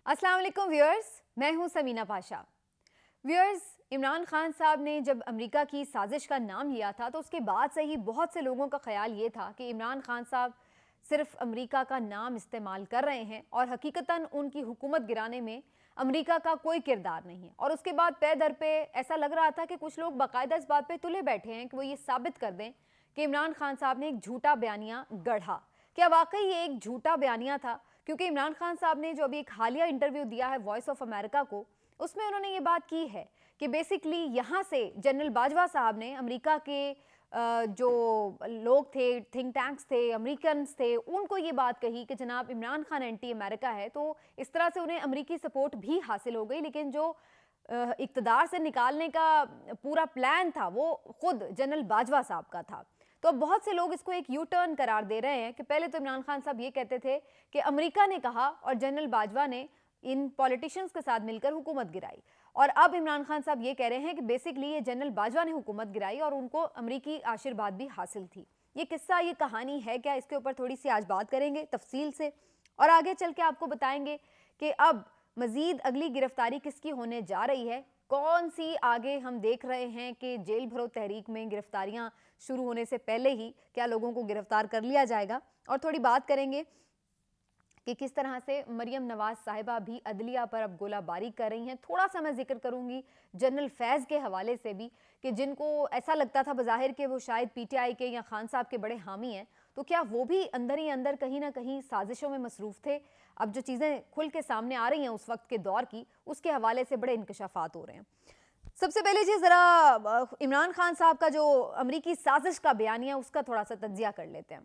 अस्सलाम वालेकुम व्यूअर्स, मैं हूं समीना पाशा। व्यूअर्स, इमरान खान साहब ने जब अमेरिका की साजिश का नाम लिया था तो उसके बाद से ही बहुत से लोगों का ख्याल ये था कि इमरान खान साहब सिर्फ अमेरिका का नाम इस्तेमाल कर रहे हैं और हकीकतन उनकी हुकूमत गिराने में अमेरिका का कोई किरदार नहीं है। और उसके बाद पे दर पे ऐसा लग रहा था कि कुछ लोग बाकायदा इस बात पे तुले बैठे हैं कि वो ये साबित कर दें कि इमरान खान साहब ने एक झूठा बयानिया गढ़ा। क्या वाकई ये एक झूठा बयानिया था? क्योंकि इमरान खान साहब ने जो अभी एक हालिया इंटरव्यू दिया है वॉइस ऑफ अमेरिका को, उसमें उन्होंने ये बात की है कि बेसिकली यहाँ से जनरल बाजवा साहब ने अमेरिका के जो लोग थे, थिंक टैंक्स थे, अमेरिकन्स थे, उनको ये बात कही कि जनाब इमरान खान एंटी अमेरिका है। तो इस तरह से उन्हें अमेरिकी सपोर्ट भी हासिल हो गई, लेकिन जो इक़्तिदार से निकालने का पूरा प्लान था वो खुद जनरल बाजवा साहब का था। तो अब बहुत से लोग इसको एक यू टर्न करार दे रहे हैं कि पहले तो इमरान खान साहब ये कहते थे कि अमेरिका ने कहा और जनरल बाजवा ने इन पॉलिटिशियंस के साथ मिलकर हुकूमत गिराई, और अब इमरान खान साहब ये कह रहे हैं कि बेसिकली ये जनरल बाजवा ने हुकूमत गिराई और उनको अमेरिकी आशीर्वाद भी हासिल थी। ये किस्सा, ये कहानी है क्या, इसके ऊपर थोड़ी सी आज बात करेंगे तफसील से, और आगे चल के आपको बताएंगे कि अब मजीद अगली गिरफ्तारी किसकी होने जा रही है, कौन सी आगे हम देख रहे हैं कि जेल भरो तहरीक में गिरफ्तारियां शुरू होने से पहले ही क्या लोगों को गिरफ्तार कर लिया जाएगा। और थोड़ी बात करेंगे कि किस तरह से मरियम नवाज साहिबा भी अदलिया पर अब गोलाबारी कर रही हैं। थोड़ा सा मैं जिक्र करूंगी जनरल फैज़ के हवाले से भी कि जिनको ऐसा लगता था बज़ाहिर कि वो शायद पीटीआई के या खान साहब के बड़े हामी हैं, तो क्या वो भी अंदर ही अंदर कहीं ना कहीं साजिशों में मसरूफ़ थे। अब जो चीज़ें खुल के सामने आ रही हैं उस वक्त के दौर की, उसके हवाले से बड़े इंकशाफात हो रहे हैं। सबसे पहले जी ज़रा इमरान खान साहब का जो अमरीकी साजिश का बयानिया उसका थोड़ा सा तज्जिया कर लेते हैं।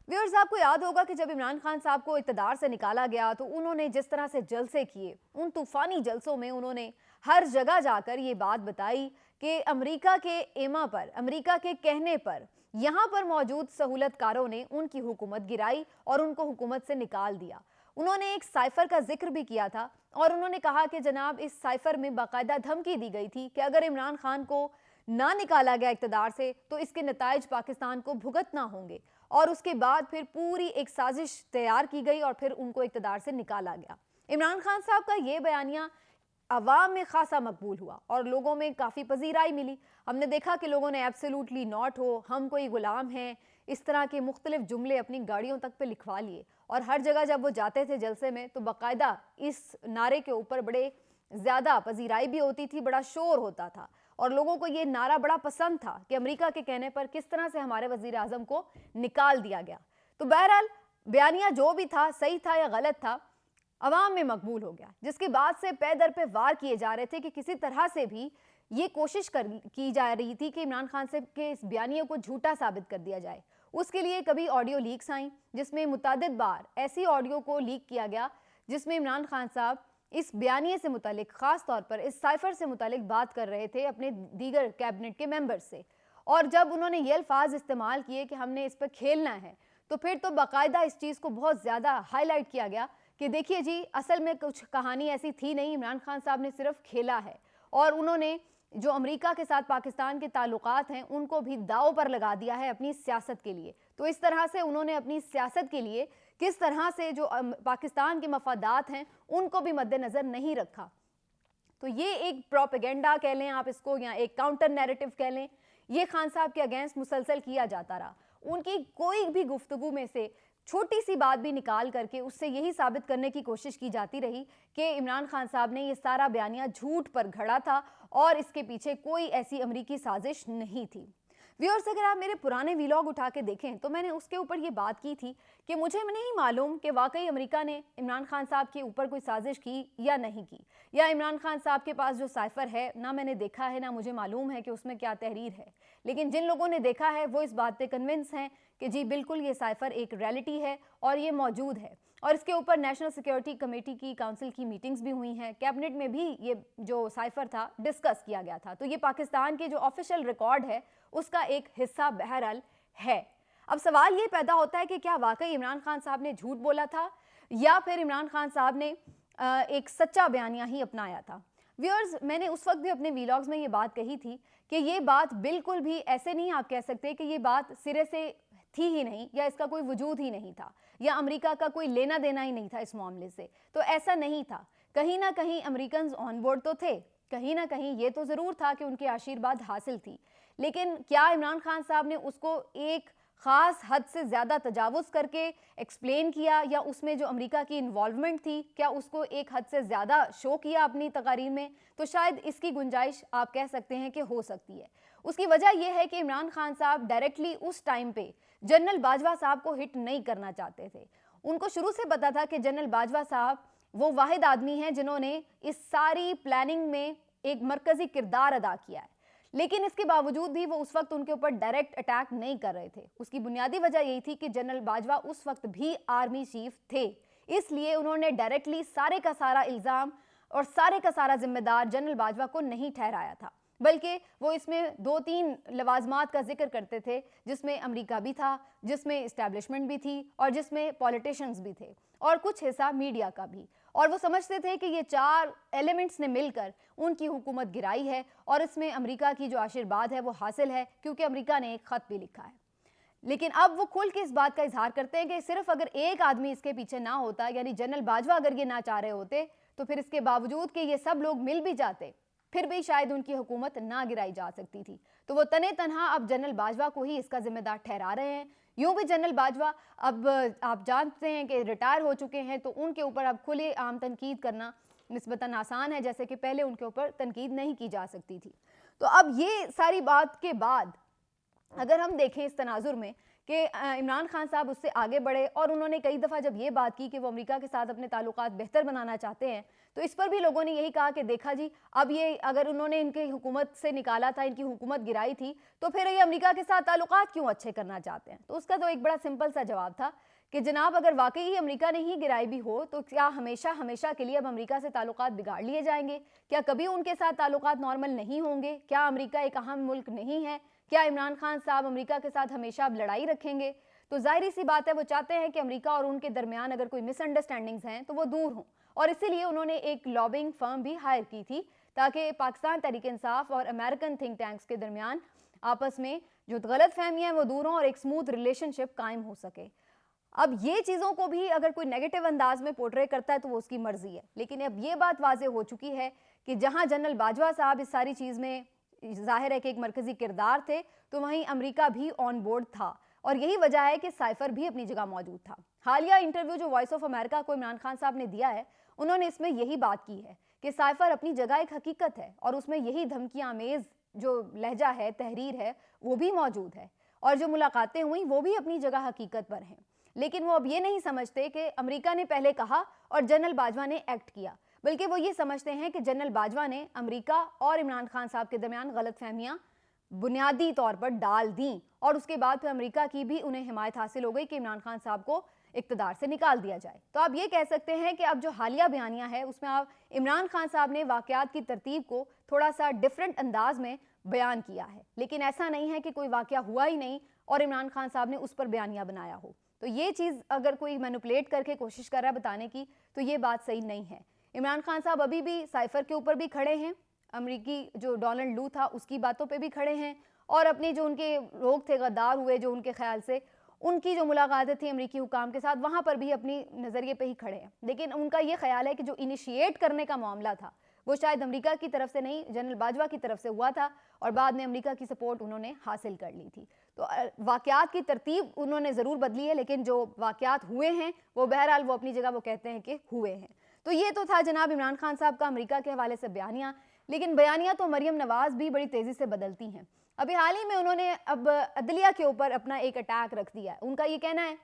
व्यूअर्स, आपको याद होगा कि जब इमरान खान साहब को इक़्तिदार से निकाला गया तो उन्होंने जिस तरह से जलसे किए, उन तूफ़ानी जलसों में उन्होंने हर जगह जाकर ये बात बताई कि अमेरिका के एमा पर, अमेरिका के कहने पर यहाँ पर मौजूद सहूलतकारों ने उनकी हुकूमत गिराई और उनको हुकूमत से निकाल दिया। उन्होंने एक साइफर का जिक्र भी किया था और उन्होंने कहा कि जनाब इस साइफर में बाकायदा धमकी दी गई थी कि अगर इमरान खान को ना निकाला गया इक़्तिदार से तो इसके नताइज पाकिस्तान को भुगतना होंगे। और उसके बाद फिर पूरी एक साजिश तैयार की गई और फिर उनको इक़्तिदार से निकाला गया। इमरान खान साहब का ये बयानिया अवाम में खासा मकबूल हुआ और लोगों में काफ़ी पजीराई मिली। हमने देखा कि लोगों ने एब्सोल्युटली नॉट हो, हम कोई गुलाम हैं, इस तरह के मुख्तलिफ जुमले अपनी गाड़ियों तक पे लिखवा लिए। और हर जगह जब वो जाते थे जलसे में तो बाकायदा इस नारे के ऊपर बड़े ज़्यादा पजीराई भी होती थी, बड़ा शोर होता था और लोगों को ये नारा बड़ा पसंद था कि अमेरिका के कहने पर किस तरह से हमारे वज़ीर आज़म को निकाल दिया गया। तो बहरहाल बयानिया जो भी था, सही था या गलत था, अवाम में मकबूल हो गया, जिसके बाद से पे दर पे वार किए जा रहे थे कि किसी तरह से भी ये कोशिश की जा रही थी कि इमरान खान से के इस बयानिया को झूठा साबित कर दिया जाए। उसके लिए कभी ऑडियो लीक्स आई जिसमें मुतअद्दिद बार ऐसी ऑडियो को लीक किया गया जिसमें इमरान खान साहब इस बयानिए से मुतालिक, ख़ास तौर पर इस साइफर से मुतालिक बात कर रहे थे अपने दीगर कैबिनेट के मेंबर्स से। और जब उन्होंने ये अल्फाज इस्तेमाल किए कि हमने इस पर खेलना है, तो फिर तो बाकायदा इस चीज़ को बहुत ज़्यादा हाईलाइट किया गया कि देखिए जी, असल में कुछ कहानी ऐसी थी नहीं, इमरान खान साहब ने सिर्फ खेला है। और उन्होंने जो अमेरिका के साथ पाकिस्तान के ताल्लुकात हैं उनको भी दांव पर लगा दिया है अपनी सियासत के लिए। तो इस तरह से उन्होंने अपनी सियासत के लिए किस तरह से जो पाकिस्तान के मफादात हैं उनको भी मद्देनज़र नहीं रखा। तो ये एक प्रोपेगेंडा कह लें आप इसको, या एक काउंटर नैरेटिव कह लें, ये खान साहब के अगेंस्ट मुसलसल किया जाता रहा। उनकी कोई भी गुफ्तगू में से छोटी सी बात भी निकाल करके उससे यही साबित करने की कोशिश की जाती रही कि इमरान खान साहब ने ये सारा बयानिया झूठ पर घड़ा था और इसके पीछे कोई ऐसी अमरीकी साजिश नहीं थी। व्यूअर्स, अगर आप मेरे पुराने व्लॉग उठा के देखें तो मैंने उसके ऊपर ये बात की थी कि मुझे नहीं मालूम कि वाकई अमेरिका ने इमरान खान साहब के ऊपर कोई साजिश की या नहीं की, या इमरान खान साहब के पास जो साइफर है ना मैंने देखा है ना मुझे मालूम है कि उसमें क्या तहरीर है। लेकिन जिन लोगों ने देखा है वो इस बात पे कन्विंस हैं कि जी बिल्कुल ये साइफर एक रियलिटी है और ये मौजूद है। और इसके ऊपर नेशनल सिक्योरिटी कमेटी की काउंसिल की मीटिंग्स भी हुई हैं, कैबिनेट में भी ये जो साइफर था डिस्कस किया गया था। तो ये पाकिस्तान के जो ऑफिशियल रिकॉर्ड है उसका एक हिस्सा बहरहाल है। अब सवाल ये पैदा होता है कि क्या वाकई इमरान खान साहब ने झूठ बोला था या फिर इमरान खान साहब ने एक सच्चा बयानिया ही अपनाया था। व्यूअर्स, मैंने उस वक्त भी अपने व्लॉग्स में ये बात कही थी कि ये बात बिल्कुल भी ऐसे नहीं आप कह सकते कि ये बात सिरे से थी ही नहीं, या इसका कोई वजूद ही नहीं था, या अमेरिका का कोई लेना देना ही नहीं था इस मामले से। तो ऐसा नहीं था। कहीं ना कहीं अमेरिकन ऑन बोर्ड तो थे, कहीं ना कहीं ये तो ज़रूर था कि उनकी आशीर्वाद हासिल थी, लेकिन क्या इमरान खान साहब ने उसको एक ख़ास हद से ज़्यादा तजावुज़ करके एक्सप्लेन किया, या उसमें जो अमेरिका की इन्वॉल्वमेंट थी क्या उसको एक हद से ज़्यादा शो किया अपनी तकारीर में? तो शायद इसकी गुंजाइश आप कह सकते हैं कि हो सकती है। उसकी वजह यह है कि इमरान खान साहब डायरेक्टली उस टाइम पे जनरल बाजवा साहब को हिट नहीं करना चाहते थे। उनको शुरू से पता था कि जनरल बाजवा साहब वो वाहिद आदमी हैं जिन्होंने इस सारी प्लानिंग में एक मरकज़ी किरदार अदा किया है, लेकिन इसके बावजूद भी वो उस वक्त उनके ऊपर डायरेक्ट अटैक नहीं कर रहे थे। उसकी बुनियादी वजह यही थी कि जनरल बाजवा उस वक्त भी आर्मी चीफ थे, इसलिए उन्होंने डायरेक्टली सारे का सारा इल्ज़ाम और सारे का सारा जिम्मेदार जनरल बाजवा को नहीं ठहराया था, बल्कि वो इसमें 2-3 लवाजमात का जिक्र करते थे, जिसमें अमेरिका भी था, जिसमें इस्टेब्लिशमेंट भी थी, और जिसमें पॉलिटिशियंस भी थे, और कुछ हिस्सा मीडिया का भी। और वो समझते थे कि ये 4 एलिमेंट्स ने मिलकर उनकी हुकूमत गिराई है, और इसमें अमेरिका की जो आशीर्वाद है वो हासिल है, क्योंकि अमेरिका ने एक ख़त भी लिखा है। लेकिन अब वो खुल के इस बात का इजहार करते हैं कि सिर्फ अगर एक आदमी इसके पीछे ना होता, यानी जनरल बाजवा अगर ये ना चाह रहे होते, तो फिर इसके बावजूद कि ये सब लोग मिल भी जाते, फिर भी शायद उनकी हुकूमत ना गिराई जा सकती थी। तो वो तने तनहा अब जनरल बाजवा को ही इसका जिम्मेदार ठहरा रहे हैं। यूं भी जनरल बाजवा अब आप जानते हैं कि रिटायर हो चुके हैं, तो उनके ऊपर अब खुले आम तनकीद करना निस्बतन आसान है, जैसे कि पहले उनके ऊपर तनकीद नहीं की जा सकती थी। तो अब ये सारी बात के बाद अगर हम देखें इस तनाजुर में कि इमरान खान साहब उससे आगे बढ़े, और उन्होंने कई दफ़ा जब ये बात की कि वो अमेरिका के साथ अपने ताल्लुकात बेहतर बनाना चाहते हैं, तो इस पर भी लोगों ने यही कहा कि देखा जी, अब ये अगर उन्होंने इनकी हुकूमत से निकाला था, इनकी हुकूमत गिराई थी, तो फिर ये अमेरिका के साथ ताल्लुकात क्यों अच्छे करना चाहते हैं? तो उसका तो एक बड़ा सिंपल सा जवाब था कि जनाब, अगर वाकई ही अमेरिका ने ही गिराई भी हो, तो क्या हमेशा हमेशा के लिए अब अमेरिका से ताल्लुकात बिगाड़ लिए जाएंगे? क्या कभी उनके साथ ताल्लुकात नॉर्मल नहीं होंगे? क्या अमेरिका एक अहम मुल्क नहीं है? क्या इमरान खान साहब अमेरिका के साथ हमेशा अब लड़ाई रखेंगे? तो जाहिर सी बात है, वो चाहते हैं कि अमेरिका और उनके दरमियान अगर कोई मिसअंडरस्टैंडिंग्स हैं तो वो दूर हों, और इसीलिए उन्होंने एक लॉबिंग फर्म भी हायर की थी, ताकि पाकिस्तान तहरीक इंसाफ और अमेरिकन थिंक टैंक्स के दरमियान आपस में जो गलत फहमियाँ हैं वो दूर हों और एक स्मूथ रिलेशनशिप कायम हो सके। अब ये चीज़ों को भी अगर कोई नेगेटिव अंदाज में पोर्ट्रे करता है तो वो उसकी मर्जी है, लेकिन अब ये बात वाज़ेह हो चुकी है कि जहां जनरल बाजवा साहब इस सारी चीज़ में जाहिर है कि एक मरकज़ी किरदार थे, तो वहीं अमेरिका भी ऑन बोर्ड था, और यही वजह है कि साइफर भी अपनी जगह मौजूद था। हालिया इंटरव्यू जो वॉइस ऑफ अमेरिका को इमरान खान साहब ने दिया है, उन्होंने इसमें यही बात की है कि साइफर अपनी जगह एक हकीकत है, और उसमें यही धमकी आमेज जो लहजा है, तहरीर है, वो भी मौजूद है, और जो मुलाकातें हुई वो भी अपनी जगह हकीकत पर हैं। लेकिन वो अब ये नहीं समझते कि अमेरिका ने पहले कहा और जनरल बाजवा ने एक्ट किया, बल्कि वो ये समझते हैं कि जनरल बाजवा ने अमेरिका और इमरान खान साहब के दरमियान गलतफहमियां बुनियादी तौर पर डाल दी, और उसके बाद फिर अमेरिका की भी उन्हें हिमायत हासिल हो गई कि इमरान खान साहब को इक़्तिदार से निकाल दिया जाए। तो आप ये कह सकते हैं कि अब जो हालिया बयानियां है उसमें आप इमरान खान साहब ने वाक़यात की तरतीब को थोड़ा सा डिफरेंट अंदाज में बयान किया है, लेकिन ऐसा नहीं है कि कोई वाक़या हुआ ही नहीं और इमरान खान साहब ने उस पर बयानिया बनाया हो। तो ये चीज़ अगर कोई मैनिपुलेट करके कोशिश कर रहा है बताने की, तो ये बात सही नहीं है। इमरान खान साहब अभी भी साइफर के ऊपर भी खड़े हैं, अमेरिकी जो डोनाल्ड लू था उसकी बातों पे भी खड़े हैं, और अपने जो उनके लोग थे गद्दार हुए जो उनके ख्याल से, उनकी जो मुलाकातें थी अमेरिकी हुकाम के साथ, वहाँ पर भी अपनी नज़रिए पे ही खड़े हैं। लेकिन उनका ये ख्याल है कि जो इनिशिएट करने का मामला था वो शायद अमेरिका की तरफ से नहीं, जनरल बाजवा की तरफ से हुआ था, और बाद में अमेरिका की सपोर्ट उन्होंने हासिल कर ली थी। तो वाक़यात की तरतीब उन्होंने ज़रूर बदली है, लेकिन जो वाक़यात हुए हैं वो बहरहाल वो अपनी जगह वो कहते हैं कि हुए हैं। तो ये तो था जनाब इमरान खान साहब का अमेरिका के हवाले से बयानिया, लेकिन बयानिया तो मरियम नवाज़ भी बड़ी तेज़ी से बदलती हैं। अभी हाल ही में उन्होंने अब अदलिया के ऊपर अपना एक अटैक रख दिया है। उनका ये कहना है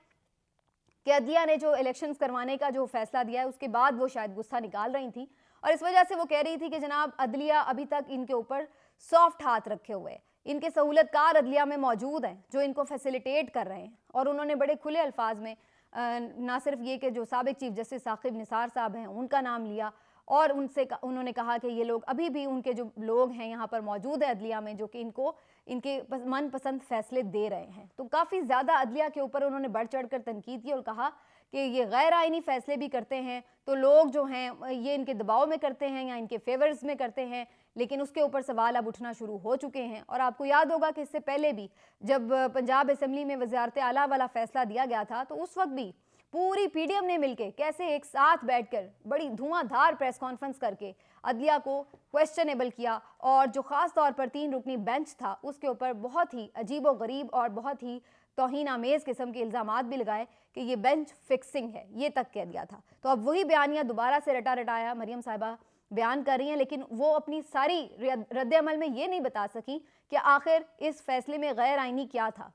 कि अदलिया ने जो इलेक्शंस करवाने का जो फैसला दिया है उसके बाद वो शायद गुस्सा निकाल रही थी, और इस वजह से वो कह रही थी कि जनाब अदलिया अभी तक इनके ऊपर सॉफ्ट हाथ रखे हुए हैं, इनके सहूलतकार अदलिया में मौजूद हैं जो इनको फैसिलिटेट कर रहे हैं। और उन्होंने बड़े खुले अल्फाज में ना सिर्फ ये कि जो साबिक चीफ जस्टिस साकिब निसार साहब हैं उनका नाम लिया, और उन्होंने कहा कि ये लोग अभी भी उनके जो लोग हैं यहाँ पर मौजूद है अदलिया में, जो कि इनको इनके मनपसंद फैसले दे रहे हैं। तो काफ़ी ज़्यादा अदलिया के ऊपर उन्होंने बढ़ चढ़ कर तनकीद की और कहा कि ये गैर आइनी फैसले भी करते हैं तो लोग जो हैं ये इनके दबाव में करते हैं या इनके फेवर्स में करते हैं, लेकिन उसके ऊपर सवाल अब उठना शुरू हो चुके हैं। और आपको याद होगा कि इससे पहले भी जब पंजाब असेंबली में वज़ारत आला वाला फैसला दिया गया था तो उस वक्त भी पूरी पीडीएम ने मिलकर कैसे एक साथ बैठकर बड़ी धुआंधार प्रेस कॉन्फ्रेंस करके अदलिया को क्वेश्चनेबल किया और जो ख़ास तौर पर 3 रुकनी बेंच था उसके ऊपर बहुत ही अजीबो गरीब और बहुत ही तौहीन आमेज़ किस्म के इल्ज़ामात भी लगाए कि ये बेंच फिक्सिंग है, ये तक कह दिया था। तो अब वही बयानिया दोबारा से रटा रटाया मरियम साहिबा बयान कर रही हैं, लेकिन वो अपनी सारी रद्द अमल में ये नहीं बता सकी कि आखिर इस फैसले में गैर आइनी क्या था।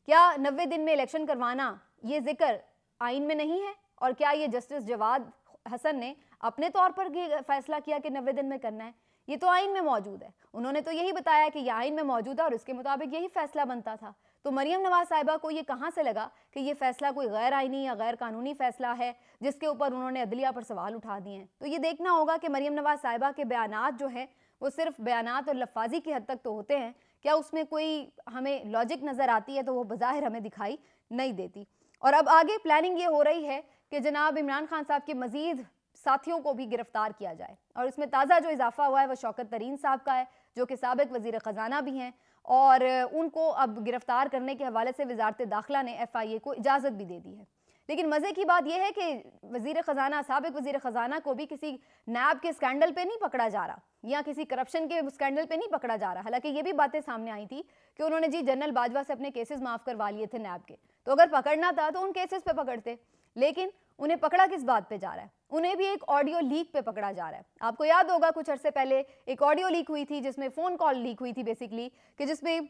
क्या 90 दिन में इलेक्शन करवाना ये जिक्र आइन में नहीं है? और क्या ये जस्टिस जवाद हसन ने अपने तौर पर ये फैसला किया कि 90 दिन में करना है? ये तो आइन में मौजूद है। उन्होंने तो यही बताया कि यह आइन में मौजूद है और इसके मुताबिक यही फैसला बनता था। तो मरियम नवाज साहिबा को ये कहाँ से लगा कि ये फैसला कोई गैर आइनी या गैर कानूनी फैसला है जिसके ऊपर उन्होंने अदलिया पर सवाल उठा दिए हैं? तो ये देखना होगा कि मरियम नवाज साहिबा के बयानात जो हैं वो सिर्फ बयानात और लफाजी की हद तक तो होते हैं, क्या उसमें कोई हमें लॉजिक नज़र आती है? तो वो बज़ाहिर हमें दिखाई नहीं देती। और अब आगे प्लानिंग ये हो रही है कि जनाब इमरान खान साहब के मजीद साथियों को भी गिरफ्तार किया जाए और इसमें ताज़ा जो इजाफा हुआ है वह शौकत तरीन साहब का है जो कि साबिक वज़ीर ख़जाना भी हैं और उनको अब गिरफ्तार करने के हवाले से वजारत दाखिला ने FIA को इजाज़त भी दे दी है। लेकिन मज़े की बात यह है कि वज़ीर ख़जाना साबिक वज़ीर ख़जाना को भी किसी नैब के स्कैंडल पे नहीं पकड़ा जा रहा या किसी करप्शन के स्कैंडल पे नहीं पकड़ा जा रहा। हालांकि ये भी बातें सामने आई थी कि उन्होंने जी जनरल बाजवा से अपने केसेस माफ़ करवा लिए थे नैब के, तो अगर पकड़ना था तो उन केसेस पे पकड़ते, लेकिन उन्हें पकड़ा किस बात पे जा रहा है? उन्हें भी एक ऑडियो लीक पे पकड़ा जा रहा है। आपको याद होगा कुछ अरसे पहले एक ऑडियो लीक हुई थी जिसमें फ़ोन कॉल लीक हुई थी बेसिकली, कि जिसमें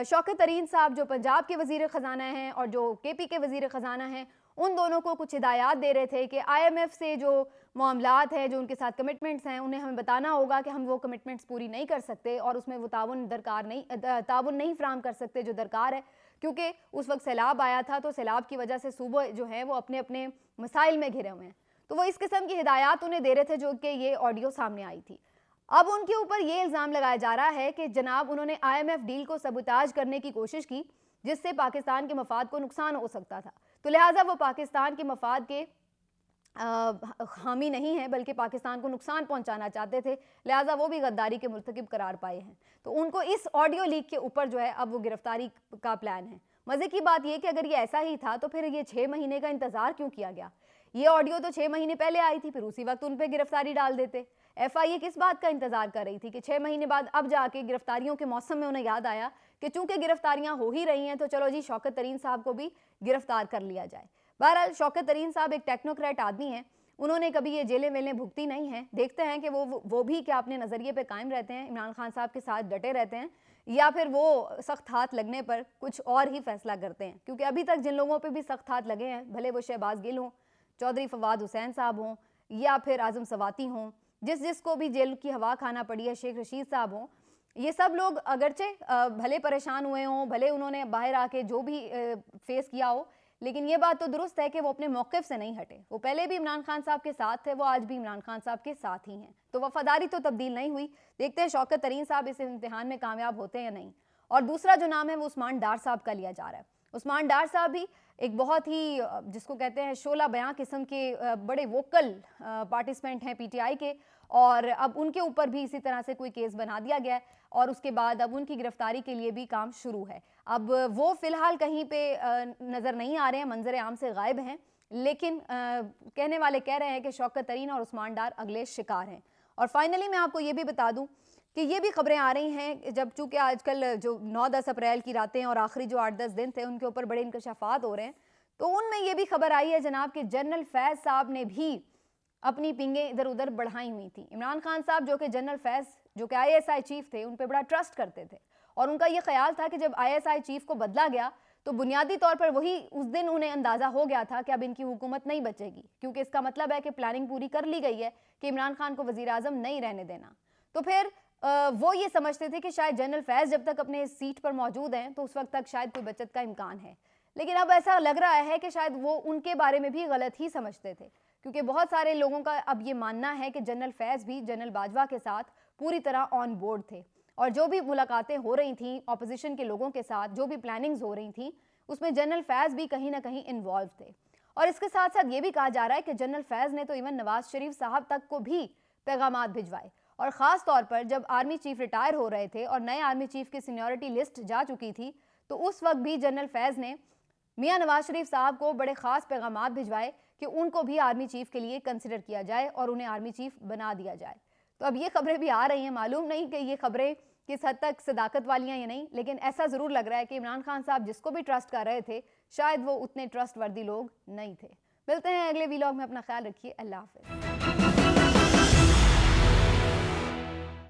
शौकत तरीन साहब जो पंजाब के वज़ीर ख़जाना हैं और जो KP के वज़ीर ख़जाना हैं उन दोनों को कुछ हिदायत दे रहे थे कि IMF से जो मामलात हैं, जो उनके साथ कमिटमेंट्स हैं, उन्हें हमें बताना होगा कि हम वो कमिटमेंट्स पूरी नहीं कर सकते और उसमें वो ताउन नहीं फ्राहम कर सकते जो दरकार है, क्योंकि उस वक्त सैलाब आया था तो सैलाब की वजह से सूबे जो हैं वो अपने अपने मसाइल में घिरे हुए हैं। तो वो इस किस्म की हिदायत उन्हें दे रहे थे जो कि ये ऑडियो सामने आई थी। अब उनके ऊपर ये इल्ज़ाम लगाया जा रहा है कि जनाब उन्होंने IMF डील को सबूताज करने की कोशिश की जिससे पाकिस्तान के मफाद को नुकसान हो सकता था, तो लिहाजा वो पाकिस्तान के मफाद के हामी नहीं है बल्कि पाकिस्तान को नुकसान पहुंचाना चाहते थे, लिहाजा वो भी गद्दारी के मुर्तकिब करार पाए हैं। तो उनको इस ऑडियो लीक के ऊपर जो है अब वो गिरफ्तारी का प्लान है। मज़े की बात यह कि अगर ये ऐसा ही था तो फिर ये 6 महीने का इंतज़ार क्यों किया गया? ये ऑडियो तो 6 महीने पहले आई थी, फिर उसी वक्त उन पर गिरफ्तारी डाल देते। FIA किस बात का इंतजार कर रही थी कि 6 महीने बाद अब जाके गिरफ्तारियों के मौसम में उन्हें याद आया कि चूंकि गिरफ्तारियां हो ही रही हैं तो चलो जी शौकत तरीन साहब को भी गिरफ्तार कर लिया जाए। बहरहाल शौकत तरीन साहब एक टेक्नोक्रेट आदमी हैं, उन्होंने कभी ये जेलें वेलें भुगती नहीं हैं। देखते हैं कि वो भी क्या अपने नज़रिए पे कायम रहते हैं, इमरान खान साहब के साथ डटे रहते हैं, या फिर वो सख्त हाथ लगने पर कुछ और ही फैसला करते हैं। क्योंकि अभी तक जिन लोगों पे भी सख्त हाथ लगे हैं, भले वो शहबाज गिल हों, चौधरी फवाद हुसैन साहब हों या फिर आज़म सवाती हों, जिसको भी जेल की हवा खाना पड़ी है, शेख रशीद साहब हों, ये सब लोग अगरचे भले परेशान हुए हों, भले उन्होंने बाहर आके जो भी फेस किया हो, लेकिन ये बात तो दुरुस्त है कि वो अपने मौक़िफ़ से नहीं हटे। वो पहले भी इमरान खान साहब के साथ थे, वो आज भी इमरान खान साहब के साथ ही हैं। तो वफादारी तो तब्दील नहीं हुई। देखते हैं शौकत तरीन साहब इस इम्तिहान में कामयाब होते हैं या नहीं। और दूसरा जो नाम है वो उस्मान डार साहब का लिया जा रहा है। उस्मान डार साहब भी एक बहुत ही जिसको कहते हैं शोला बयां किस्म के बड़े वोकल पार्टिसिपेंट हैं PTI के, और अब उनके ऊपर भी इसी तरह से कोई केस बना दिया गया है और उसके बाद अब उनकी गिरफ्तारी के लिए भी काम शुरू है। अब वो फ़िलहाल कहीं पे नज़र नहीं आ रहे हैं, मंजर आम से गायब हैं, लेकिन कहने वाले कह रहे हैं कि शौकत तरीन और उस्मान डार अगले शिकार हैं। और फाइनली मैं आपको ये भी बता दूं कि ये भी खबरें आ रही हैं, जब चूँकि आजकल जो 9-10 अप्रैल की रातें और आखिरी जो 8-10 दिन थे उनके ऊपर बड़े इंकशाफात हो रहे हैं, तो उनमें ये भी खबर आई है जनाब कि जनरल फैज़ साहब ने भी अपनी पिंगें इधर उधर बढ़ाई हुई थी। इमरान खान साहब जो कि जनरल फैज़ जो कि ISI चीफ थे, उन पर बड़ा ट्रस्ट करते थे और उनका ये ख्याल था कि जब ISI चीफ को बदला गया तो बुनियादी तौर पर वही उस दिन उन्हें अंदाज़ा हो गया था कि अब इनकी हुकूमत नहीं बचेगी, क्योंकि इसका मतलब है कि प्लानिंग पूरी कर ली गई है कि इमरान खान को वज़ीर आज़म नहीं रहने देना। तो फिर वो ये समझते थे कि शायद जनरल फैज़ जब तक अपने सीट पर मौजूद हैं तो उस वक्त तक शायद कोई बचत का इम्कान है, लेकिन अब ऐसा लग रहा है कि शायद वो उनके बारे में भी गलत ही समझते थे, क्योंकि बहुत सारे लोगों का अब ये मानना है कि जनरल फैज़ भी जनरल बाजवा के साथ पूरी तरह ऑन बोर्ड थे और जो भी मुलाकातें हो रही थी ऑपोजिशन के लोगों के साथ, जो भी प्लानिंग्स हो रही थी, उसमें जनरल फैज़ भी कहीं ना कहीं इन्वॉल्व थे। और इसके साथ साथ ये भी कहा जा रहा है कि जनरल फैज़ ने तो इवन नवाज शरीफ साहब तक को भी पैगामात भिजवाए, और ख़ास तौर पर जब आर्मी चीफ रिटायर हो रहे थे और नए आर्मी चीफ की सीनियरिटी लिस्ट जा चुकी थी, तो उस वक्त भी जनरल फैज़ ने मियां नवाज शरीफ साहब को बड़े ख़ास पैगामात भिजवाए कि उनको भी आर्मी चीफ के लिए कंसिडर किया जाए और उन्हें आर्मी चीफ बना दिया जाए। तो अब ये खबरें भी आ रही हैं, मालूम नहीं कि ये खबरें किस हद तक सदाकत वाली हैं या नहीं, लेकिन ऐसा ज़रूर लग रहा है कि इमरान खान साहब जिसको भी ट्रस्ट कर रहे थे, शायद वो उतने ट्रस्ट वर्दी लोग नहीं थे। मिलते हैं अगले वीलॉग में, अपना ख्याल रखिए, अल्लाह हाफ़िज़।